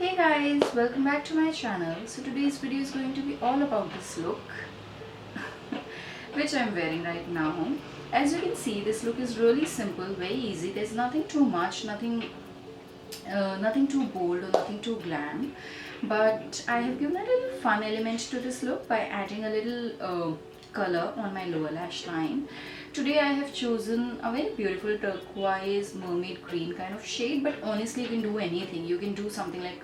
Hey guys, welcome back to my channel. So today's video is going to be all about this look which I'm wearing right now. As you can see, this look is really simple, very easy. There's nothing too much, nothing too bold or nothing too glam, but I have given a little fun element to this look by adding a little color on my lower lash line. Today I have chosen a very beautiful turquoise mermaid green kind of shade, but honestly you can do anything. You can do something like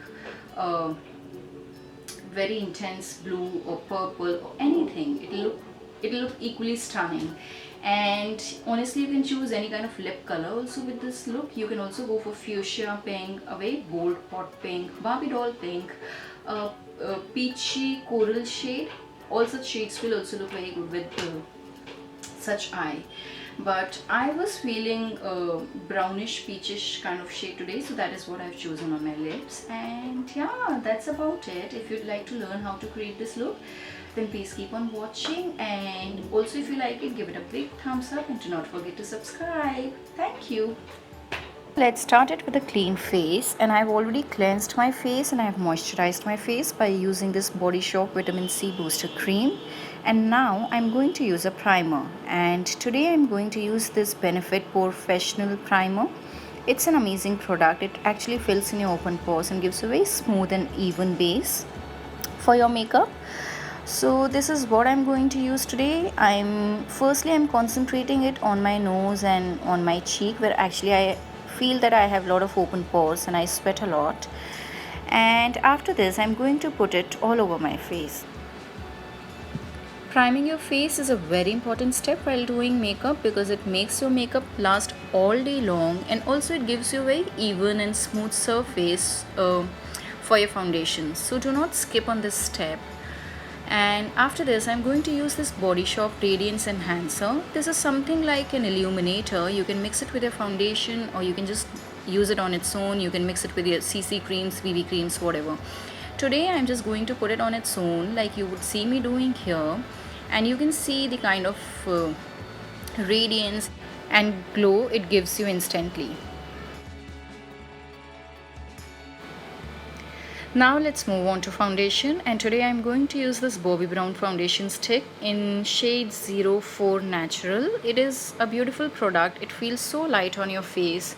very intense blue or purple or anything. It'll look equally stunning. And honestly, you can choose any kind of lip color also with this look. You can also go for fuchsia pink, a very bold hot pink, Barbie doll pink, a peachy coral shade. All such shades will also look very good with such eye. But I was feeling a brownish peachish kind of shade today, so that is what I've chosen on my lips. And yeah, that's about it. If you'd like to learn how to create this look, then please keep on watching, and also if you like it, give it a big thumbs up and do not forget to subscribe. Thank you. Let's start it with a clean face, and I've already cleansed my face and I've moisturized my face by using this Body Shop Vitamin C Booster Cream. And now I'm going to use a primer, and today I'm going to use this Benefit Porefessional primer. It's an amazing product. It actually fills in your open pores and gives a very smooth and even base for your makeup. So this is what I'm going to use today. I'm concentrating it on my nose and on my cheek, where actually I feel that I have a lot of open pores and I sweat a lot. And after this I'm going to put it all over my face. Priming your face is a very important step while doing makeup, because it makes your makeup last all day long, and also it gives you a very even and smooth surface for your foundation. So do not skip on this step. And after this I'm going to use this Body Shop Radiance Enhancer. This is something like an illuminator. You can mix it with your foundation, or you can just use it on its own. You can mix it with your CC creams, BB creams, whatever. Today I'm just going to put it on its own, like you would see me doing here, and you can see the kind of radiance and glow it gives you instantly. Now let's move on to foundation, and today I'm going to use this Bobbi Brown foundation stick in shade 04 Natural. It is a beautiful product. It feels so light on your face,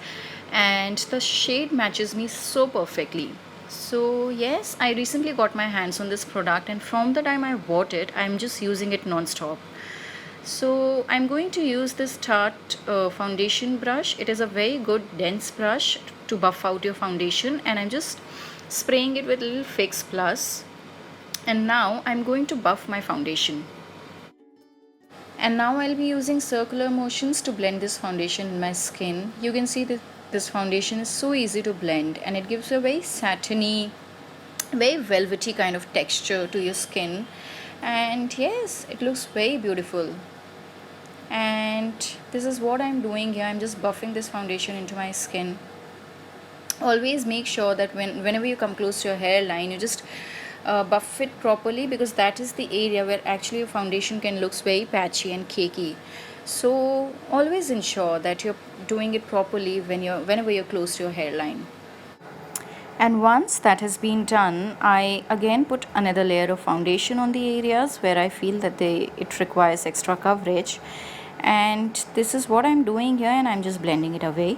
and the shade matches me so perfectly. So yes, I recently got my hands on this product, and from the time I bought it, I'm just using it non-stop. So I'm going to use this Tarte foundation brush. It is a very good dense brush to buff out your foundation, and I'm just spraying it with a little Fix Plus. And now I'm going to buff my foundation. And now I'll be using circular motions to blend this foundation in my skin. You can see that this foundation is so easy to blend, and it gives a very satiny, very velvety kind of texture to your skin. And yes, it looks very beautiful. And this is what I'm doing here. I'm just buffing this foundation into my skin. Always make sure that whenever you come close to your hairline, you just buff it properly, because that is the area where actually your foundation can look very patchy and cakey. So always ensure that you're doing it properly whenever you're close to your hairline. And once that has been done, I again put another layer of foundation on the areas where I feel that it requires extra coverage. And this is what I'm doing here, and I'm just blending it away.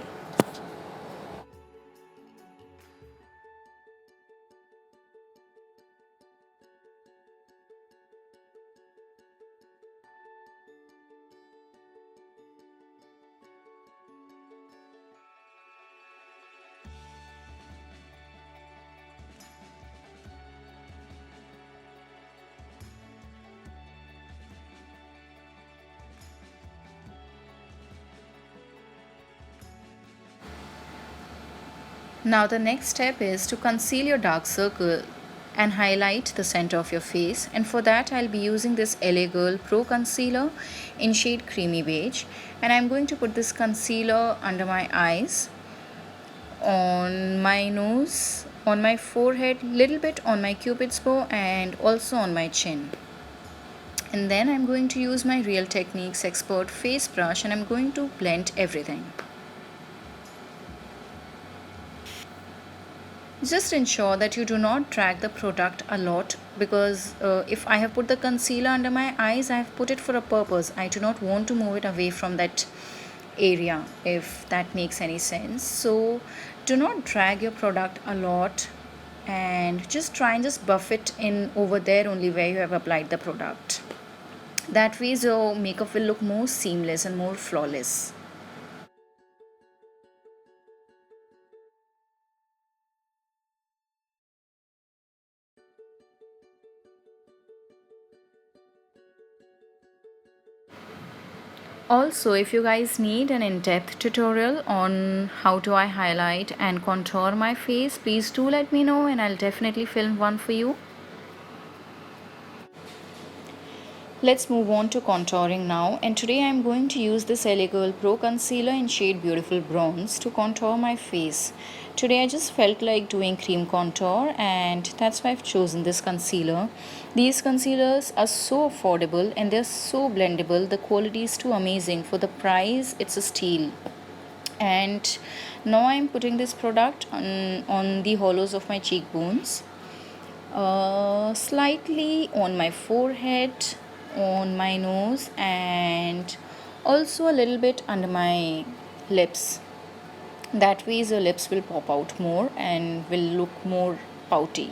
Now the next step is to conceal your dark circle and highlight the center of your face, and for that I'll be using this LAgirl Pro Concealer in shade Creamy Beige, and I'm going to put this concealer under my eyes, on my nose, on my forehead, little bit on my cupid's bow, and also on my chin. And then I'm going to use my Real Techniques Expert face brush, and I'm going to blend everything. Just ensure that you do not drag the product a lot, because if I have put the concealer under my eyes, I have put it for a purpose. I do not want to move it away from that area, if that makes any sense. So do not drag your product a lot, and just try and just buff it in over there only where you have applied the product. That way your makeup will look more seamless and more flawless. Also, if you guys need an in-depth tutorial on how do I highlight and contour my face, please do let me know and I'll definitely film one for you. Let's move on to contouring now, and today I'm going to use this LAgirl Pro Concealer in shade Beautiful Bronze to contour my face. Today I just felt like doing cream contour, and that's why I've chosen this concealer. These concealers are so affordable and they're so blendable. The quality is too amazing. For the price, it's a steal. And now I'm putting this product on the hollows of my cheekbones, slightly on my forehead, on my nose, and also a little bit under my lips. That way your lips will pop out more and will look more pouty.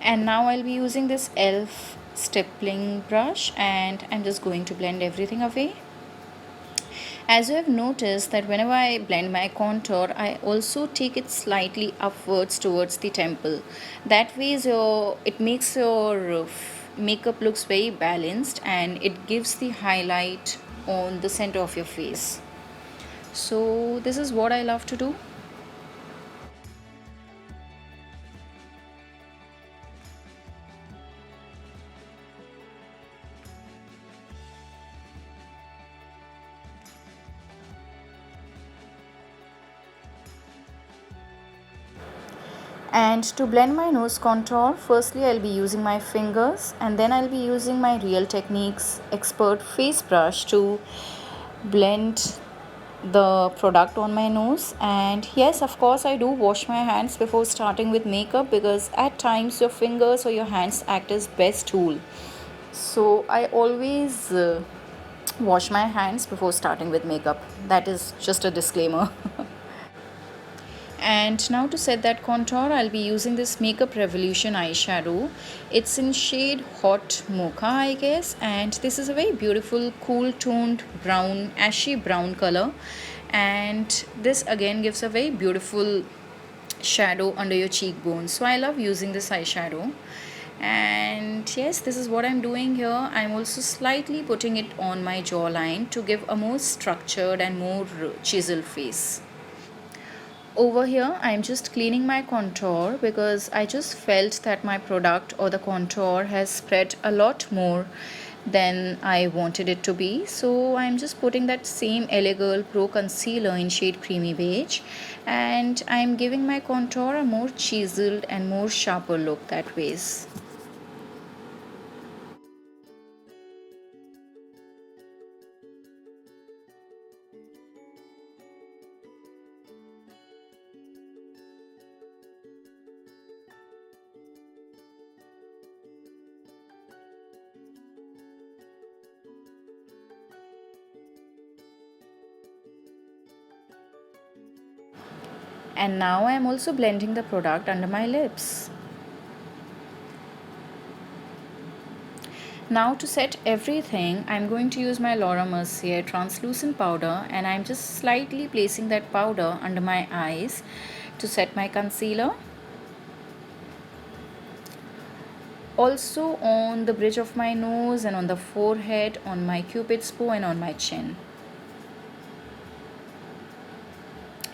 And now I'll be using this elf stippling brush, and I'm just going to blend everything away. As you have noticed that whenever I blend my contour, I also take it slightly upwards towards the temple. That way it makes your makeup looks very balanced, and it gives the highlight on the center of your face. So this is what I love to do. And to blend my nose contour, firstly I'll be using my fingers, and then I'll be using my Real Techniques Expert Face Brush to blend the product on my nose. And yes, of course, I do wash my hands before starting with makeup, because at times your fingers or your hands act as best tool. So I always wash my hands before starting with makeup. That is just a disclaimer. And now to set that contour, I'll be using this Makeup Revolution eyeshadow. It's in shade Hot Mocha, I guess, and this is a very beautiful cool toned brown, ashy brown color, and this again gives a very beautiful shadow under your cheekbones. So I love using this eyeshadow. And yes, this is what I'm doing here. I'm also slightly putting it on my jawline to give a more structured and more chiseled face. Over here, I'm just cleaning my contour, because I just felt that my product or the contour has spread a lot more than I wanted it to be. So I'm just putting that same LAgirl Pro Concealer in shade Creamy Beige, and I'm giving my contour a more chiseled and more sharper look that ways. And now I'm also blending the product under my lips. Now to set everything, I'm going to use my Laura Merciere translucent powder, and I'm just slightly placing that powder under my eyes to set my concealer. Also on the bridge of my nose and on the forehead, on my cupid's bow, and on my chin.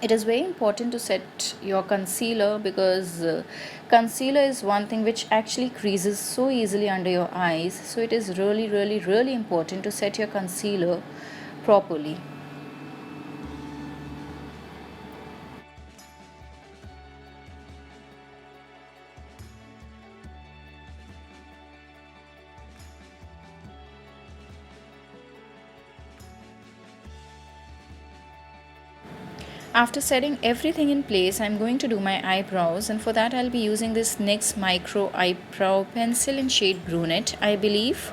It is very important to set your concealer, because concealer is one thing which actually creases so easily under your eyes. So it is really important to set your concealer properly. After setting everything in place, I'm going to do my eyebrows, and for that I'll be using this NYX Micro Eyebrow Pencil in shade Brunette, I believe.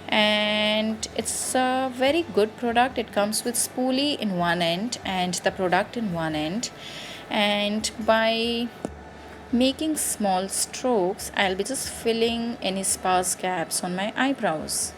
And it's a very good product. It comes with spoolie in one end and the product in one end. And by making small strokes, I'll be just filling any sparse gaps on my eyebrows.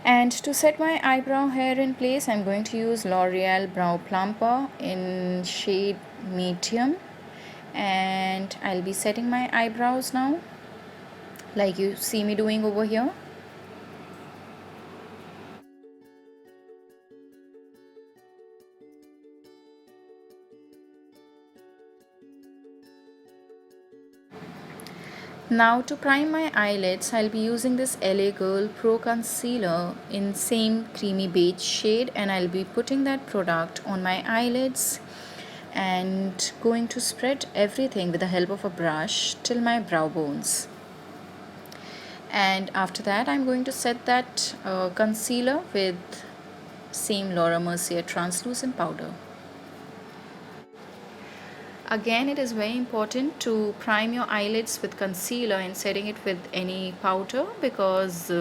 And to set my eyebrow hair in place, I'm going to use L'Oreal Brow Plumper in shade Medium. And I'll be setting my eyebrows now, like you see me doing over here. Now to prime my eyelids, I'll be using this LAgirl Pro Concealer in same creamy beige shade, and I'll be putting that product on my eyelids and going to spread everything with the help of a brush till my brow bones. And after that I'm going to set that concealer with same Laura Mercier translucent powder. Again, it is very important to prime your eyelids with concealer and setting it with any powder, because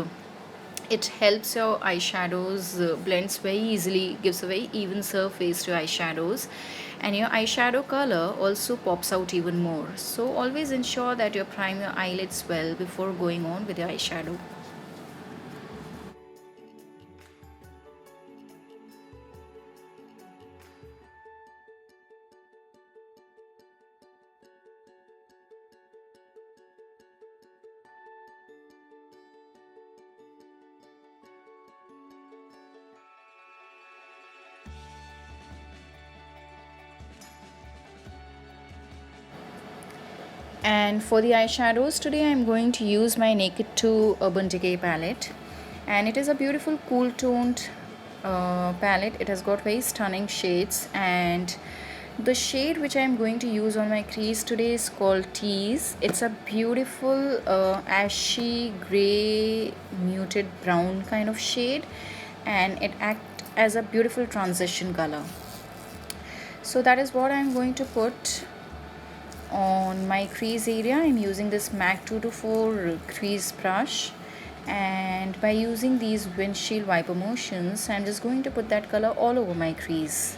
it helps your eyeshadows blends very easily, gives a very even surface to eyeshadows, and your eyeshadow color also pops out even more. So always ensure that you prime your eyelids well before going on with your eyeshadow. And for the eyeshadows, today I'm going to use my Naked 2 Urban Decay palette, and it is a beautiful cool toned palette. It has got very stunning shades, and the shade which I'm going to use on my crease today is called Tease. It's a beautiful ashy gray muted brown kind of shade, and it acts as a beautiful transition color. So that is what I'm going to put on my crease area. I'm using this MAC 224 crease brush, and by using these windshield wiper motions, I'm just going to put that color all over my crease.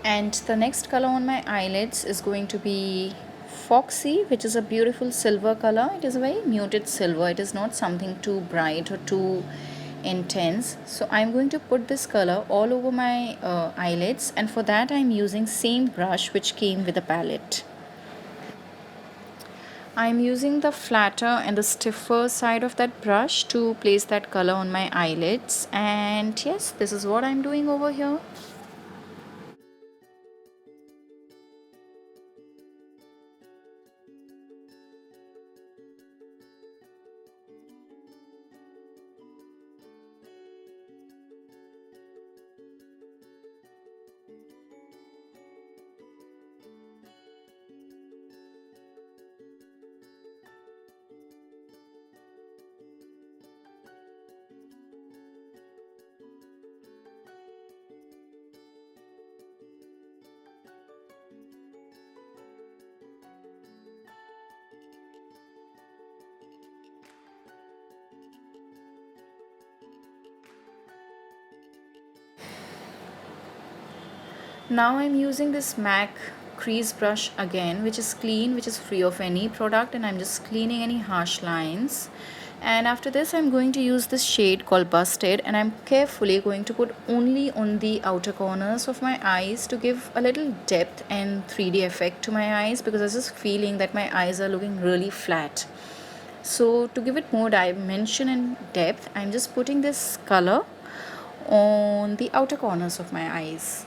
And the next color on my eyelids is going to be Foxy, which is a beautiful silver color. It is a very muted silver. It is not something too bright or too intense. So I'm going to put this color all over my eyelids, and for that I'm using same brush which came with the palette. I'm using the flatter and the stiffer side of that brush to place that color on my eyelids, and yes, this is what I'm doing over here. Now I'm using this MAC crease brush again, which is clean, which is free of any product, and I'm just cleaning any harsh lines And after this I'm going to use this shade called Busted, and I'm carefully going to put only on the outer corners of my eyes to give a little depth and 3D effect to my eyes, because I was just feeling that my eyes are looking really flat. So to give it more dimension and depth, I'm just putting this color on the outer corners of my eyes.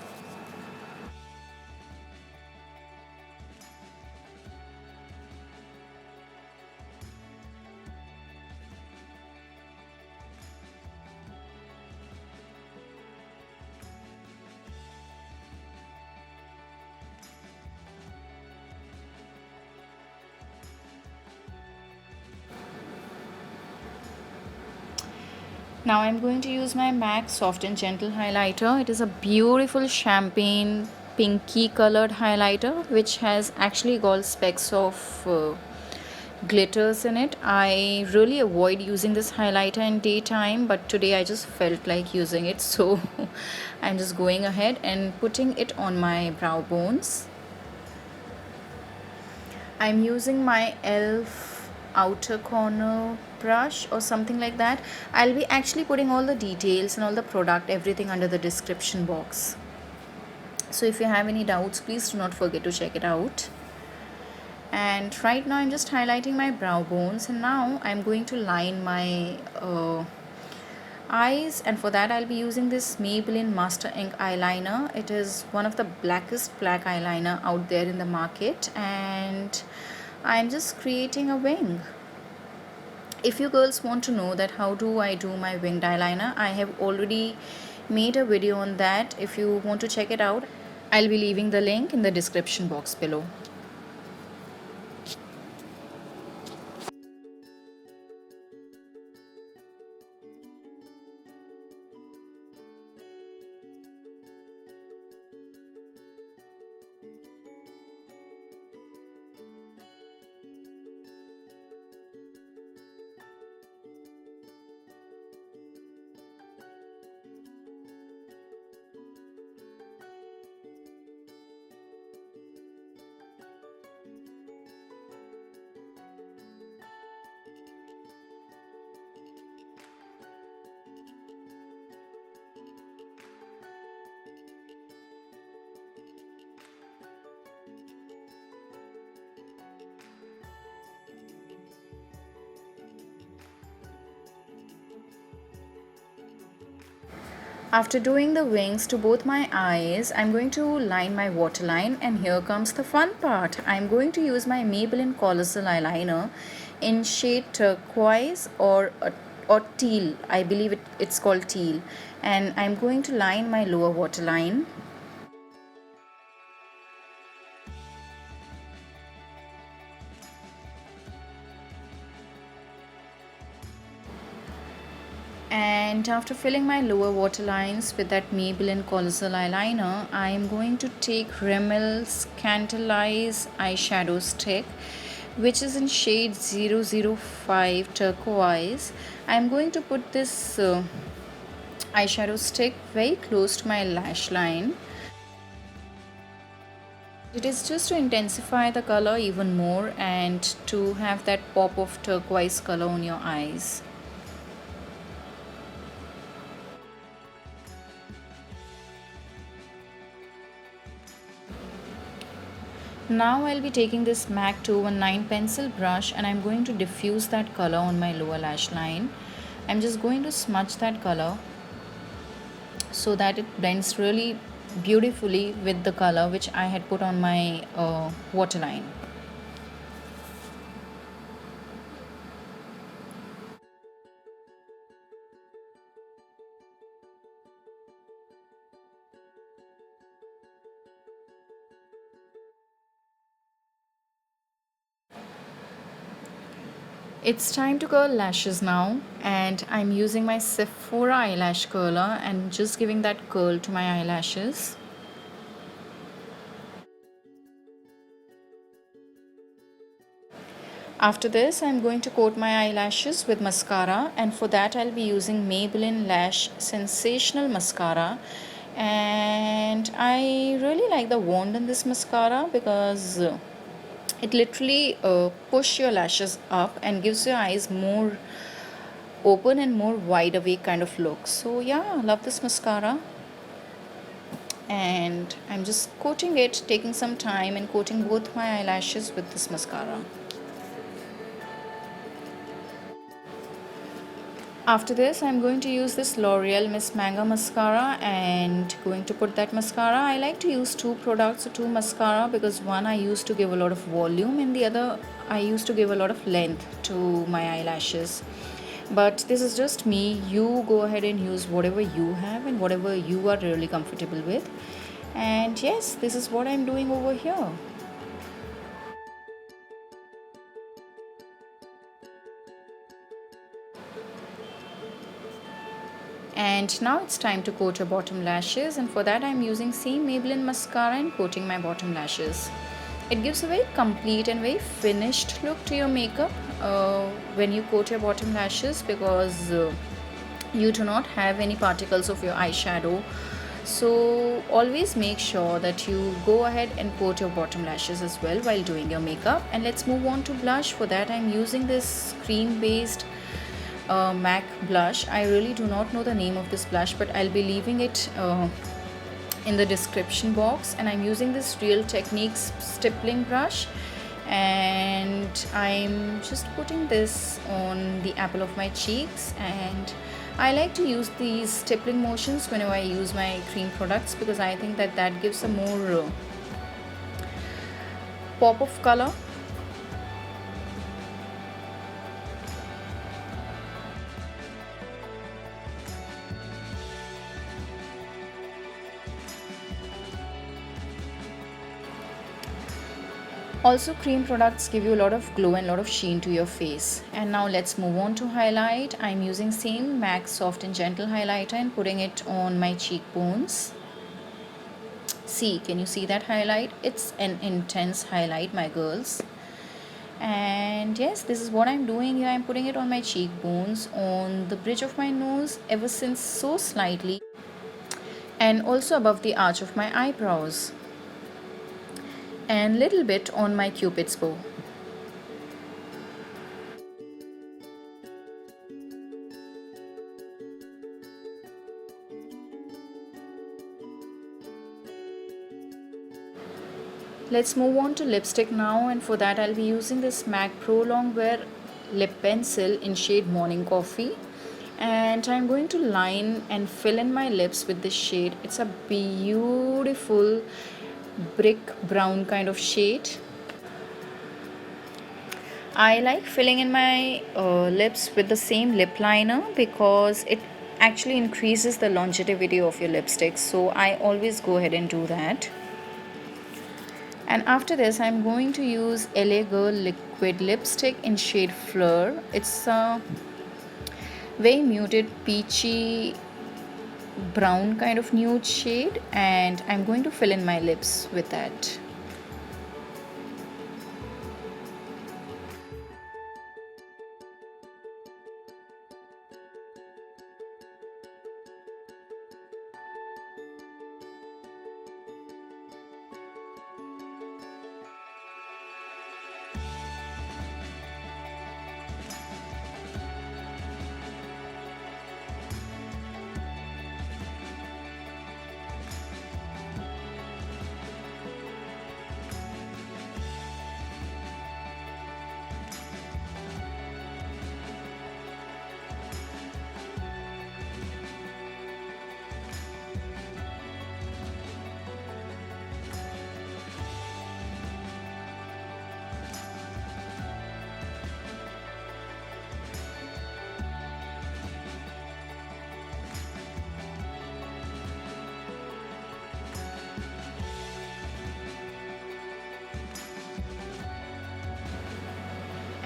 Now I'm going to use my MAC Soft and Gentle highlighter. It is a beautiful champagne pinky colored highlighter which has actually got specks of glitters in it. I really avoid using this highlighter in daytime, but today I just felt like using it, so I'm just going ahead and putting it on my brow bones. I'm using my e.l.f. outer corner brush or something like that. I'll be actually putting all the details and all the product, everything under the description box. So if you have any doubts, please do not forget to check it out. And right now I'm just highlighting my brow bones, and now I'm going to line my eyes, and for that I'll be using this Maybelline Master Ink eyeliner. It is one of the blackest black eyeliner out there in the market, and I'm just creating a wing. If you girls want to know that how do I do my winged eyeliner, I have already made a video on that. If you want to check it out, I'll be leaving the link in the description box below. After doing the wings to both my eyes, I'm going to line my waterline, and here comes the fun part. I'm going to use my Maybelline Collosal eyeliner in shade Turquoise or Teal. I believe it's called Teal. And I'm going to line my lower waterline. And after filling my lower waterlines with that Maybelline Collosal eyeliner, I am going to take Rimmel's Scandalize eyeshadow stick, which is in shade 005 Turquoise. I am going to put this eyeshadow stick very close to my lash line. It is just to intensify the color even more and to have that pop of turquoise color on your eyes. Now I'll be taking this MAC 219 pencil brush, and I'm going to diffuse that color on my lower lash line. I'm just going to smudge that color so that it blends really beautifully with the color which I had put on my waterline. It's time to curl lashes now, and I'm using my Sephora eyelash curler and just giving that curl to my eyelashes. After this, I'm going to coat my eyelashes with mascara, and for that I'll be using Maybelline Lash Sensational Mascara. And I really like the wand in this mascara because it literally push your lashes up and gives your eyes more open and more wide awake kind of look. So yeah, love this mascara. And I'm just coating it, taking some time and coating both my eyelashes with this mascara. After this, I'm going to use this L'Oreal Miss Manga mascara and going to put that mascara. I like to use two products or two mascara because one I used to give a lot of volume and the other I used to give a lot of length to my eyelashes. But this is just me. You go ahead and use whatever you have and whatever you are really comfortable with. And yes, this is what I'm doing over here. And now it's time to coat your bottom lashes, and for that I'm using same Maybelline mascara and coating my bottom lashes. It gives a very complete and very finished look to your makeup when you coat your bottom lashes, because you do not have any particles of your eyeshadow. So always make sure that you go ahead and coat your bottom lashes as well while doing your makeup. And let's move on to blush. For that I'm using this cream based MAC blush. I really do not know the name of this blush, but I'll be leaving it in the description box. And I'm using this Real Techniques stippling brush, and I'm just putting this on the apple of my cheeks. And I like to use these stippling motions whenever I use my cream products, because I think that gives a more pop of color. Also, cream products give you a lot of glow and a lot of sheen to your face. And now let's move on to highlight. I'm using same MAC Soft and Gentle highlighter and putting it on my cheekbones. See, can you see that highlight? It's an intense highlight, my girls. And yes, this is what I'm doing here. I'm putting it on my cheekbones, on the bridge of my nose, ever since so slightly, and also above the arch of my eyebrows, and little bit on my cupid's bow. Let's move on to lipstick now, and for that I'll be using this MAC Pro Longwear lip pencil in shade Morning Coffee, and I'm going to line and fill in my lips with this shade. It's a beautiful brick brown kind of shade. I like filling in my lips with the same lip liner because it actually increases the longevity of your lipstick, so I always go ahead and do that. And after this I'm going to use LAgirl liquid lipstick in shade Fleur. It's a very muted peachy brown kind of nude shade, and I'm going to fill in my lips with that.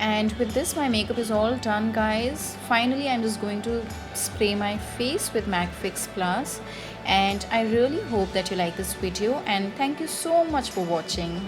And with this my makeup is all done, guys. Finally I'm just going to spray my face with MAC Fix Plus, and I really hope that you like this video, and thank you so much for watching.